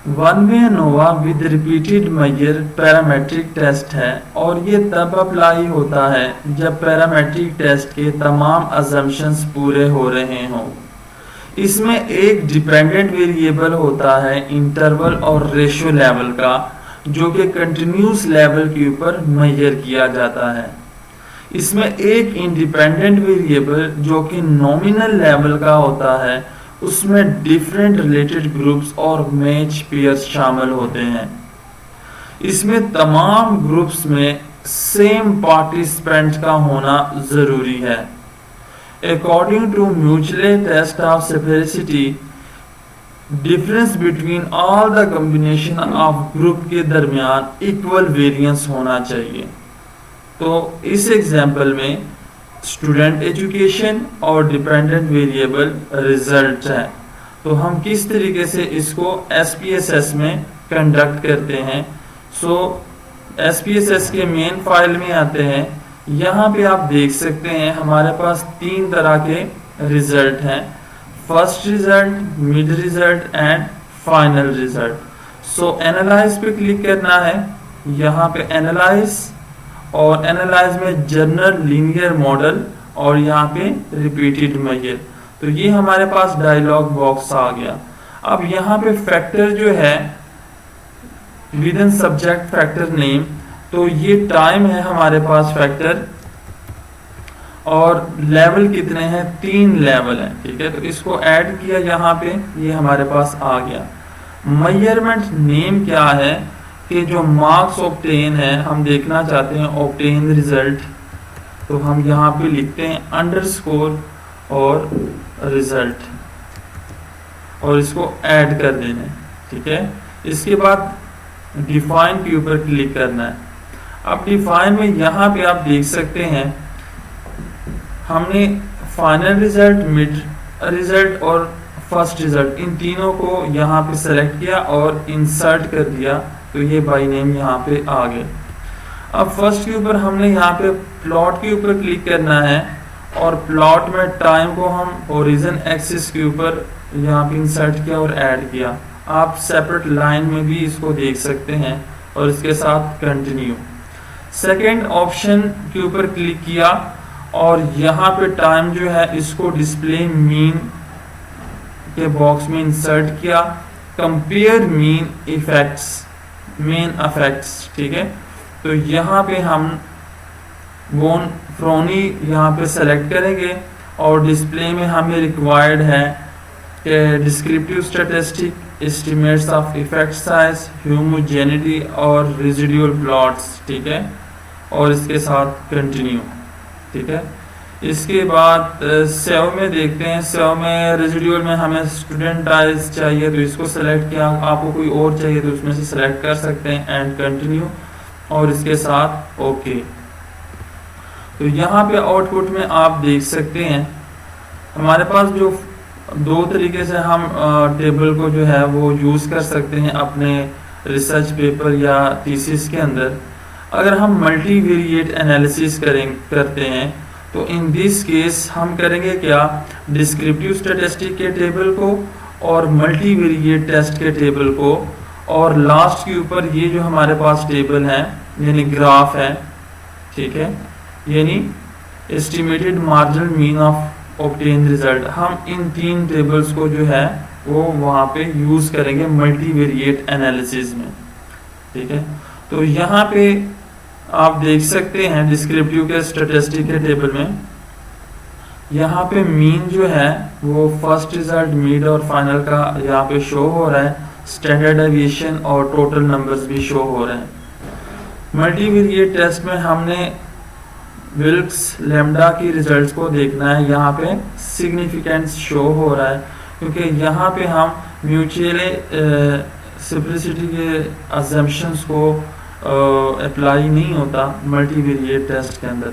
One way ANOVA with repeated measure parametric test है और ये तब अप्लाई होता है जब पैरामेट्रिक टेस्ट के तमाम अजम्पशंस पूरे हो रहे हों। इसमें एक डिपेंडेंट वेरिएबल होता है इंटरवल और रेशियो लेवल का, जो कि कंटिन्यूस लेवल के ऊपर मेजर किया जाता है। इसमें एक इंडिपेंडेंट वेरिएबल जो कि नॉमिनल लेवल का होता है, उसमें डिफरेंट रिलेटेड ग्रुप्स और मैच पेयर्स शामिल होते हैं। इसमें तमाम ग्रुप्स में सेम पार्टिसिपेंट का होना जरूरी है। According to Mauchly test of sphericity, difference between all the combination of group के दरमियान इक्वल वेरिएंस होना चाहिए। तो इस एग्जाम्पल में स्टूडेंट एजुकेशन और डिपेंडेंट वेरिएबल रिजल्ट है। तो हम किस तरीके से इसको SPSS में कंडक्ट करते हैं। SPSS के मेन फाइल में आते हैं। यहाँ पे आप देख सकते हैं हमारे पास 3 तरह के रिजल्ट हैं, first result, mid result and final result. Analyse पे क्लिक करना है। यहाँ पे एनालाइज, और एनालाइज में जनरल लीनियर मॉडल और यहाँ पे रिपीटेड मेजर। तो ये हमारे पास डायलॉग बॉक्स आ गया। अब यहाँ पे फैक्टर जो है with in subject factor name, तो ये टाइम है हमारे पास फैक्टर, और लेवल कितने हैं, 3 लेवल हैं। ठीक है, तो इसको ऐड किया यहाँ पे, ये हमारे पास आ गया। मेजरमेंट नेम क्या है कि जो मार्क्स ऑब्टेन है, हम देखना चाहते हैं ऑब्टेन रिजल्ट, तो हम यहाँ पे लिखते हैं अंडरस्कोर और रिजल्ट और इसको ऐड कर देना है। ठीक है, इसके बाद डिफाइन के ऊपर क्लिक करना है। अब डिफाइन में यहाँ पे आप देख सकते हैं हमने फाइनल रिजल्ट, मिड रिजल्ट और फर्स्ट रिजल्ट, इन तीनों को यहाँ पे सेलेक्ट किया और इंसर्ट कर दिया, तो ये बाय नेम यहाँ पे आ गए। अब फर्स्ट के ऊपर हमने यहाँ पे प्लॉट के ऊपर क्लिक करना है और प्लॉट में टाइम को हम ओरिजिन एक्सिस के ऊपर यहाँ पे इंसर्ट किया और ऐड किया। आप सेपरेट लाइन में भी इसको देख सकते हैं और इसके साथ कंटिन्यू। सेकेंड ऑप्शन के ऊपर क्लिक किया और यहाँ पे टाइम जो है इसको डिस्प्ले मीन के बॉक्स में इंसर्ट किया। Compare mean effects, main effects. ठीक है, तो यहाँ पे हम बोन फ्रोनी यहाँ पे सेलेक्ट करेंगे और डिस्प्ले में हमें रिक्वायर्ड है कि descriptive statistic, estimates of effect size, homogeneity और रेजिडुअल प्लॉट्स। ठीक है, और इसके साथ कंटिन्यू। ठीक है, इसके बाद सेव में देखते हैं। सेव में रेजिडुअल में हमें स्टूडेंट आइज चाहिए, तो इसको सेलेक्ट किया। आपको कोई और चाहिए तो उसमें से सेलेक्ट कर सकते हैं एंड कंटिन्यू, और इसके साथ ओके। तो यहाँ पे आउटपुट में आप देख सकते हैं हमारे पास जो 2 तरीके से हम टेबल को जो है वो यूज़ कर सकते हैं अपने रिसर्च पेपर या थीसिस के अंदर। अगर हम मल्टीवेरिएट एनालिसिस करते हैं तो इन दिस केस हम करेंगे क्या, डिस्क्रिप्टिव स्टैटिस्टिक के टेबल को और मल्टीवेरिएट टेस्ट के टेबल को, और लास्ट के ऊपर ये जो हमारे पास टेबल है यानी ग्राफ है। ठीक है, यानी estimated marginal mean of obtain result, हम इन 3 टेबल्स को जो है वो वहाँ पे यूज़ करेंगे मल्टीवेरिएट एनालिसिस में। ठीक है, तो यहाँ पे आप देख सकते हैं डिस्क्रिप्टिव के स्टैटिस्टिक के टेबल में यहाँ पे मीन जो है वो फर्स्ट रिजल्ट, मिड और फाइनल का यहाँ पे शो हो रहा है। स्टैंडर्ड डेविएशन और टोटल नंबर्स भी शो हो रहे हैं। मल्टीवेरिएट टेस्ट में हमने विल्क्स लैम्डा की रिजल्ट्स को देखना है। यहाँ पे सिग्निफिकेंस शो हो रहा है क्योंकि यहाँ पे हम म्यूचुअली सेपरेसिटी के अजम्पशंस को अप्लाई नहीं होता मल्टीवेरिएट टेस्ट के अंदर।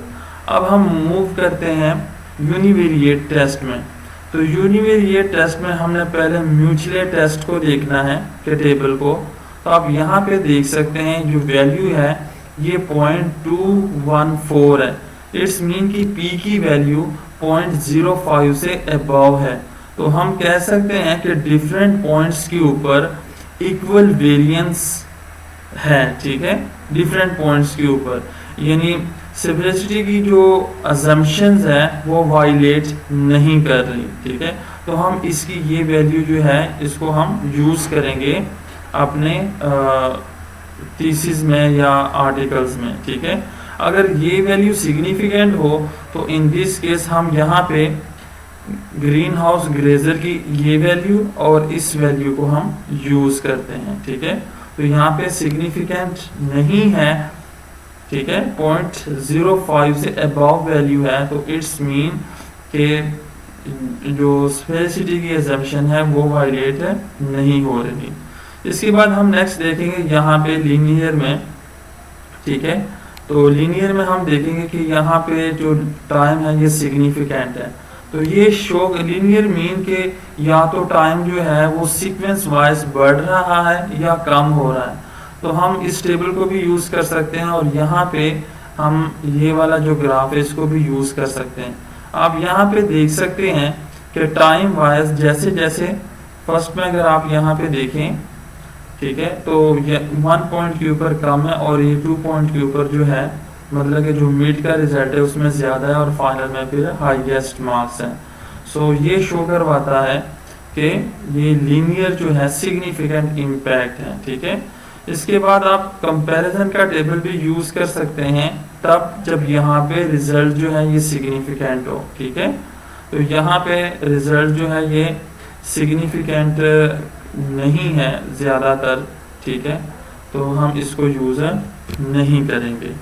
अब हम मूव करते हैं यूनिवेरिएट टेस्ट में। तो यूनिवेरिएट टेस्ट में हमने पहले म्यूचुअली टेस्ट को देखना है के टेबल को। तो आप यहाँ पे देख सकते हैं जो वैल्यू है ये 0.214 है। इट्स मीन की P की वैल्यू 0.05 से अबव है। तो हम कह सकते हैं कि डिफरेंट पॉइंट्स के ऊपर इक्वल वेरिएंस है, ठीक है, डिफरेंट पॉइंट्स के ऊपर, यानी सिम्प्लिसिटी की जो अजम्पशंस है वो वायलेट नहीं कर रही, ठीक है। तो हम इसकी ये वैल्यू जो है इसको हम यूज़ करेंगे अपने थीसिस में या आर्टिकल्स में, ठीक है। अगर ये वैल्यू सिग्निफिकेंट हो तो इन दिस केस हम यहाँ पे ग्रीन हाउस ग्लेजर की ये वैल्यू और इस वैल्यू को हम यूज़ करते हैं, ठीक है। तो यहाँ पे सिग्निफिकेंट नहीं है, ठीक है, 0.05 से अबव वैल्यू है, तो इट्स मीन के जो स्पेसिटी की एजम्पशन है वो वायलेट नहीं हो रही। इसके बाद हम नेक्स्ट देखेंगे यहाँ पे लीनियर में, ठीक है। तो लीनियर में हम देखेंगे कि यहाँ पे जो टाइम है ये सिग्निफिकेंट है, तो ये शो लीनियर मीन के या तो टाइम जो है वो सीक्वेंस वाइज बढ़ रहा है या कम हो रहा है। तो हम इस टेबल को भी यूज़ कर सकते हैं और यहाँ पे हम ये वाला जो ग्राफ है इसको भी यूज़ कर सकते हैं। आप यहाँ पे देख सकते हैं कि टाइम वाइज जैसे जैसे फर्स्ट में अगर आप यहाँ पे देखें, ठीक है, तो ये 1 पॉइंट के ऊपर कम है और ये 2 पॉइंट के ऊपर जो है मतलब कि जो मिड का रिजल्ट है उसमें ज़्यादा है और फाइनल में फिर हाईएस्ट मार्क्स हैं। सो ये शो करवाता है कि ये लीनियर जो है सिग्निफिकेंट इम्पैक्ट है, ठीक है। इसके बाद आप कंपैरिजन का टेबल भी यूज़ कर सकते हैं तब जब यहाँ पे रिजल्ट जो है ये सिग्निफिकेंट हो, ठीक है। तो यहाँ पे रिजल्ट जो है ये सिग्निफिकेंट नहीं है ज़्यादातर, ठीक है, तो हम इसको यूज़ नहीं करेंगे।